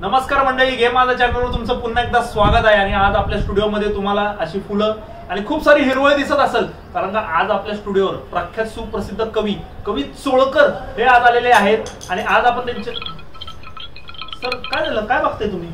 नमस्कार मंडळी, गेम माझा चॅनलवर तुमचं पुन्हा एकदा स्वागत आहे. आणि आज आपल्या स्टुडिओमध्ये तुम्हाला अशी फुलं आणि खूप सारी हिरवळ दिसत असेल, कारण का आज आपल्या स्टुडिओवर प्रख्यात सुप्रसिद्ध कवी चोळकर हे आज आलेले आहेत. आणि आज आपण त्यांचे सर काय झालं, काय बघताय तुम्ही?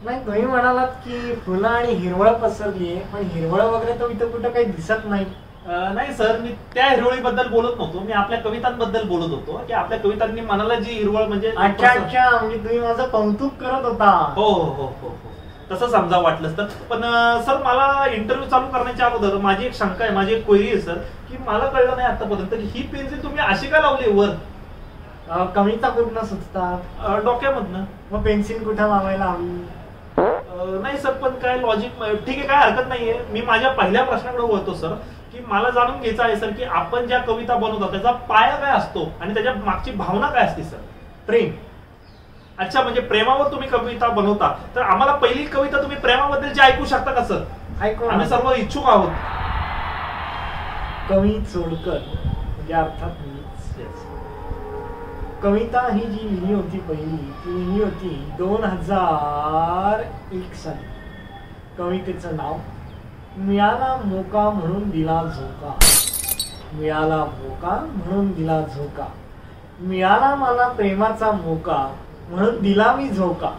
नाही, तुम्ही म्हणालात की फुलं आणि हिरवळ पसरली आहे, पण हिरवळ वगैरे तर इथं कुठं काही दिसत नाही. नाही सर, मी त्या हिरवळीबद्दल बोलत नव्हतो, मी आपल्या कवितांबद्दल बोलत होतो की आपल्या कवितांनी मनाला जी हिरवळ म्हणजे अच्छा अच्छा, म्हणजे तुम्ही माझं कौतुक करत होता. हो हो हो हो हो, तसं समजा वाटलंच तर. पण सर, मला इंटरव्ह्यू चालू करण्याच्या अगोदर माझी एक शंका आहे, माझी एक क्वेरी आहे सर, की मला कळलं नाही आतापर्यंत की ही पेन्सिल तुम्ही अशी का लावली वर? कविता कुठनं सुचतात? डोक्यामधनं. मग पेन्सिल कुठं लावायला हवी? नाही सर, पण काय लॉजिक, ठीक आहे, काय हरकत नाहीये. मी माझ्या पहिल्या प्रश्नाकडे वळतो सर, की मला जाणून घ्यायचं आहे सर की आपण ज्या कविता बनवतो त्याचा पाया काय असतो आणि त्याच्या मागची भावना काय असते सर? प्रेम. अच्छा, म्हणजे प्रेमावर तुम्ही कविता बनवता, तर आम्हाला पहिली कविता तुम्ही प्रेमाबद्दलची ऐकू शकता का सर? ऐकू, आम्ही सर्व इच्छुक आहोत. कवी चोळकर म्हणजे अर्थात मीच. कविता ही जी लिहिली होती पहिली, ती लिहिली होती 2001 साली. कवितेचं नाव मिळाला मोका म्हणून दिला झोका. मिळाला मोका म्हणून दिला झोका. मिळाला मला प्रेमाचा मोका म्हणून दिला मी झोका.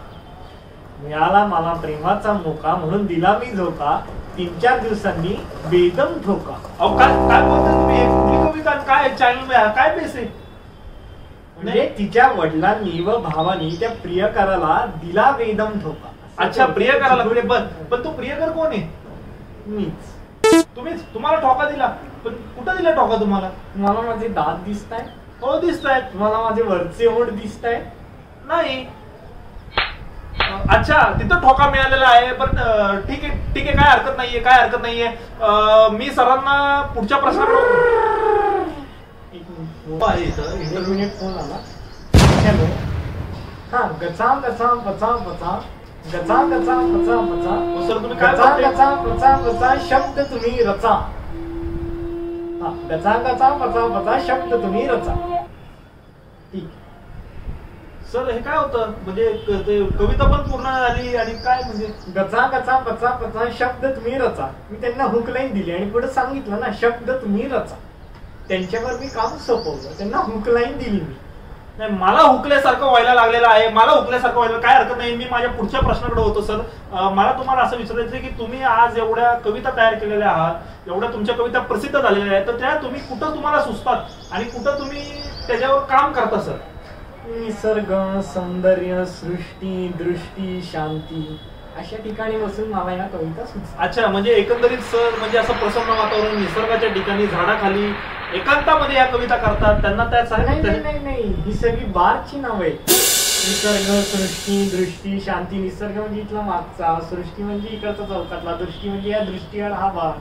मिळाला मला प्रेमाचा मोका म्हणून दिला मी झोका. 3-4 दिवसांनी बेदम ठोका. अहो, काय काय बोलता तुम्ही? कुठली कविता, काय चॅनल, काय बेस आहे? म्हणजे तिच्या वडिलांनी व भावानी त्या प्रियकराला दिला बेदम ठोका. अच्छा, प्रियकराला. पण तो प्रियकर कोण आहे? मीच. तुम्हीच? तुम्हाला ठोका दिला? पण कुठं दिला ठोका तुम्हाला? तुम्हाला माझे दात दिसत आहेत? हो, दिसत आहेत. तुम्हाला माझे वरचे ओठ दिसत आहेत? नाही. अच्छा, तिथं ठोका मिळालेला आहे. पण ठीक आहे ठीक आहे, काय हरकत नाहीये, काय हरकत नाहीये. मी सरांना पुढच्या प्रश्नाकडे. फोन आला. हॅलो. हा, गचा गचा पचा पचा. गचा गचा पचा पचा. सर, तुम्ही काय गचा गचा पचा पचा शब्द तुम्ही रचा. हा, गचा गचा पचा पचा शब्द तुम्ही रचा. ठीक. सर, हे काय होतं? म्हणजे कविता पण पूर्ण झाली आणि काय म्हणजे गचा गचा पचा पचा शब्द तुम्ही रचा. मी त्यांना हुक लाईन दिली आणि पुढे सांगितलं ना, शब्द तुम्ही रचा. त्यांच्यावर मी काम सोपवलं, त्यांना हुक लाईन दिली मी. नाही, मला हुकल्यासारखं व्हायला लागलेलं आहे, मला हुकल्यासारखं व्हायला. काय हरकत नाही, मी माझ्या पुढच्या प्रश्नाकडे होतो सर. मला तुम्हाला असं विचारायचं की तुम्ही आज एवढ्या कविता तयार केलेल्या आहात, एवढ्या तुमच्या कविता प्रसिद्ध झालेल्या आहेत, तर त्या तुम्ही कुठं तुम्हाला सुचतात आणि कुठं तुम्ही त्याच्यावर काम करता सर? निसर्ग, सौंदर्य, सृष्टी, दृष्टी, शांती अशा ठिकाणी बसून मला या कविता सुचतात. अच्छा, म्हणजे एकंदरीत सर, म्हणजे असं प्रसन्न वातावरण, निसर्गाच्या ठिकाणी, झाडाखाली, एकांतामध्ये या कविता करतात. त्यांना नाही, ही सगळी बारची नाव आहे. निसर्ग, सृष्टी, दृष्टी, शांती. निसर्ग म्हणजे इथला मागचा, सृष्टी म्हणजे इकडचा चौकातला, दृष्टी म्हणजे या दृष्टीवर हा बार.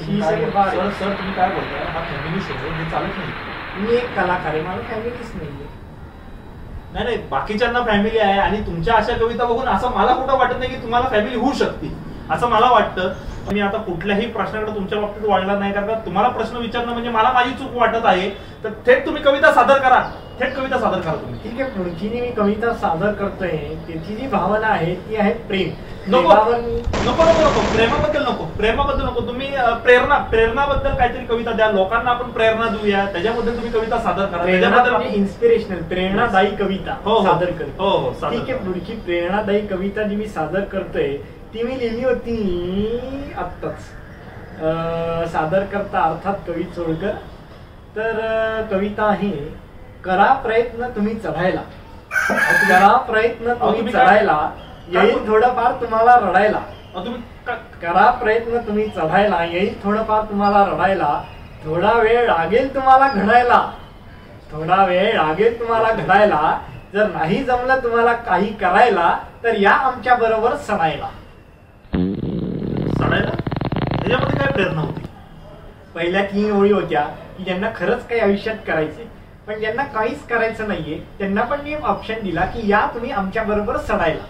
ही सगळी बार. सर, तुम्ही काय बोलताय? हा फॅमिली शो आहे, हे चालत नाही. मी एक कलाकार आहे, मला फॅमिलीच नाहीये. नाही, बाकीच्यांना फॅमिली आहे. आणि तुमच्या अशा कविता बघून असं मला कुठं वाटत नाही की तुम्हाला फॅमिली होऊ शकते, असं मला वाटतं. मी आता कुठल्याही प्रश्नाकडे तुमच्या बाबतीत वाढला नाही, कारण तुम्हाला प्रश्न विचारणं म्हणजे मला माझी चूक वाटत आहे. तर थेट तुम्ही कविता सादर करा, थेट कविता सादर करा तुम्ही. ठीक आहे, पुढची मी कविता सादर करतोय, त्याची जी भावना आहे ती आहे प्रेम. नको नको नको, प्रेमाबद्दल नको, प्रेमाबद्दल नको. तुम्ही प्रेरणाबद्दल काहीतरी कविता द्या, लोकांना आपण प्रेरणा देऊया, त्याच्याबद्दल तुम्ही कविता सादर करा. त्याच्याबद्दल इन्स्पिरेशनल, प्रेरणादायी कविता सादर करतो. हो, ठीक आहे. पुढची प्रेरणादायी कविता जी मी सादर करतोय ती मी लिहिली होती आत्ताच. सादर करता अर्थात कवी चोळकर. तर कविता आहे, करा प्रयत्न तुम्ही चढायला. करा प्रयत्न तुम्ही चढायला, येईल थोडंफार तुम्हाला रडायला. करा प्रयत्न तुम्ही चढायला, येईल थोडंफार तुम्हाला रडायला. थोडा वेळ लागेल तुम्हाला घडायला. थोडा वेळ लागेल तुम्हाला घडायला. जर नाही जमलं तुम्हाला काही करायला, तर या आमच्या बरोबर सडायला. त्याच्यामध्ये काय प्रेरणा होती? पहिल्या 3 ओळी होत्या की ज्यांना खरंच काही आयुष्यात करायचे, पण ज्यांना काहीच करायचं नाहीये, त्यांना पण मी ऑप्शन दिला की या तुम्ही आमच्या बरोबर सडायला.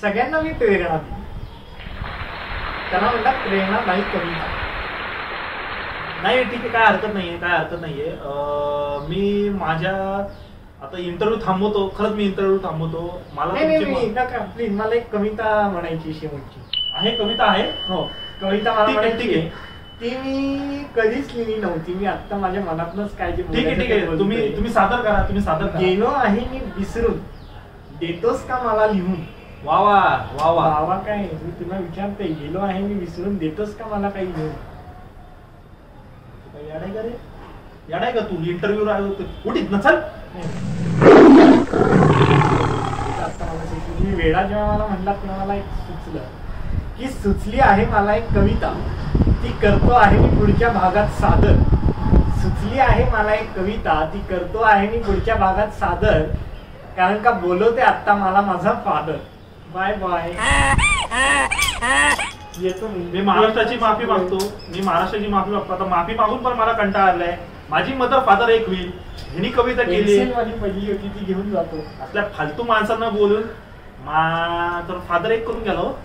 सगळ्यांना मी प्रेरणा दिली. त्यांना म्हणतात प्रेरणादायी कविता. नाही, ठीक आहे, काय हरकत नाहीये, काय हरकत नाहीये. मी माझ्या आता इंटरव्ह्यू थांबवतो, खरंच मी इंटरव्ह्यू थांबवतो. मला प्लीज मला एक कविता म्हणायची शेवटची आहे. कविता आहे? हो, कविता मला म्हणायची आहे. ती मी कधीच लिहिली नव्हती. मी आता माझ्या मनातनच काय जे ठीक आहे. तुम्ही सादर करा. गेलो आहे मी विसरून, देतोस का मला लिहून. वा वा वा वा वा काय, मी तुला विचारते, गेलो आहे मी विसरून, देतोस का मला काही लिहून. याडाय का तू? इंटरव्ह्यू उठीत ना, चल. तुम्ही वेळा जेव्हा मला म्हणलात तेव्हा मला एक सुचलं की सुचली आहे मला एक कविता, ती करतो आहे मी पुढच्या भागात सादर. सुचली आहे मला एक कविता, ती करतो आहे मी पुढच्या भागात सादर, कारण का बोलवते आता मला माझा फादर. Bye bye. येतो मी महाराष्ट्राची माफी मागतो. आता माफी मागून पण मला कंटाळा आलाय. माझी मदर फादर एक होईल. ह्यांनी कविता केली, माझी पहिली होती ती घेऊन जातो. असल्या फालतू माणसांना बोलून तर फादर एक करून गेलो.